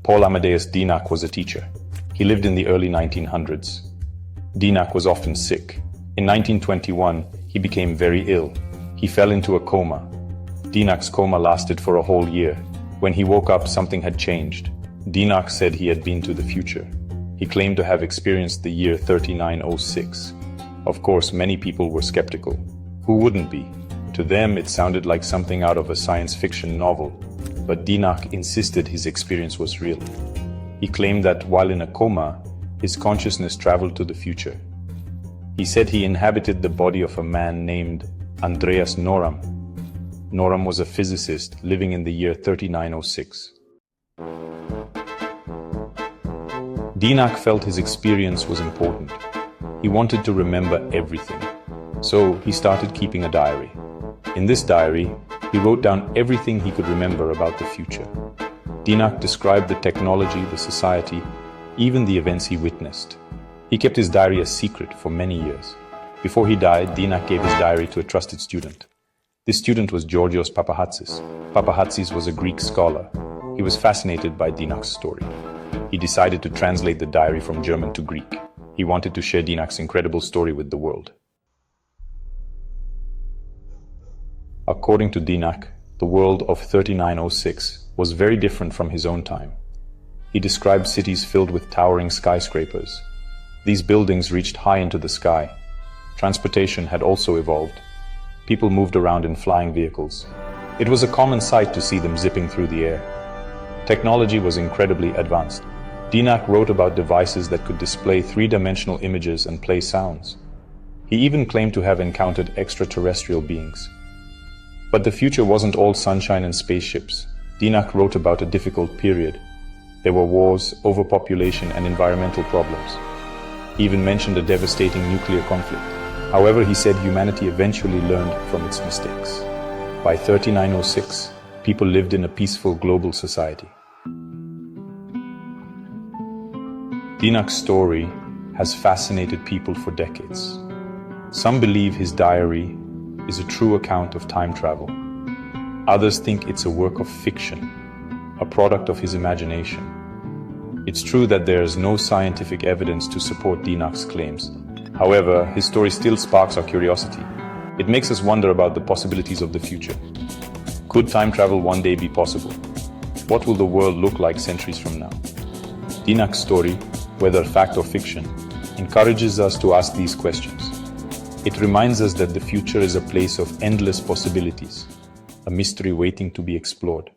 Paul Amadeus Dienach was a teacher. He lived in the early 1900s. Dienach was often sick. In 1921, he became very ill. He fell into a coma. Dienach's coma lasted for a whole year. When he woke up, something had changed. Dienach said he had been to the future. He claimed to have experienced the year 3906. Of course, many people were skeptical. Who wouldn't be? To them, it sounded like something out of a science fiction novel. But Dienach insisted his experience was real. He claimed that while in a coma, his consciousness traveled to the future. He said he inhabited the body of a man named Andreas Noram. Noram was a physicist living in the year 3906. Dienach felt his experience was important. He wanted to remember everything. So he started keeping a diary. In this diary, he wrote down everything he could remember about the future. Dienach described the technology, the society, even the events he witnessed. He kept his diary a secret for many years. Before he died, Dienach gave his diary to a trusted student. This student was Georgios Papahatsis. Papahatsis was a Greek scholar. He was fascinated by Dienach's story. He decided to translate the diary from German to Greek. He wanted to share Dienach's incredible story with the world. According to Dienach, the world of 3906 was very different from his own time. He described cities filled with towering skyscrapers. These buildings reached high into the sky. Transportation had also evolved. People moved around in flying vehicles. It was a common sight to see them zipping through the air. Technology was incredibly advanced. Dienach wrote about devices that could display three-dimensional images and play sounds. He even claimed to have encountered extraterrestrial beings. But the future wasn't all sunshine and spaceships. Dienach wrote about a difficult period. There were wars, overpopulation, and environmental problems. He even mentioned a devastating nuclear conflict. However, he said humanity eventually learned from its mistakes. By 3906, people lived in a peaceful global society. Dienach's story has fascinated people for decades. Some believe his diary is a true account of time travel. Others think it's a work of fiction, a product of his imagination. It's true that there is no scientific evidence to support Dienach's claims. However, his story still sparks our curiosity. It makes us wonder about the possibilities of the future. Could time travel one day be possible? What will the world look like centuries from now? Dienach's story, whether fact or fiction, encourages us to ask these questions. It reminds us that the future is a place of endless possibilities, a mystery waiting to be explored.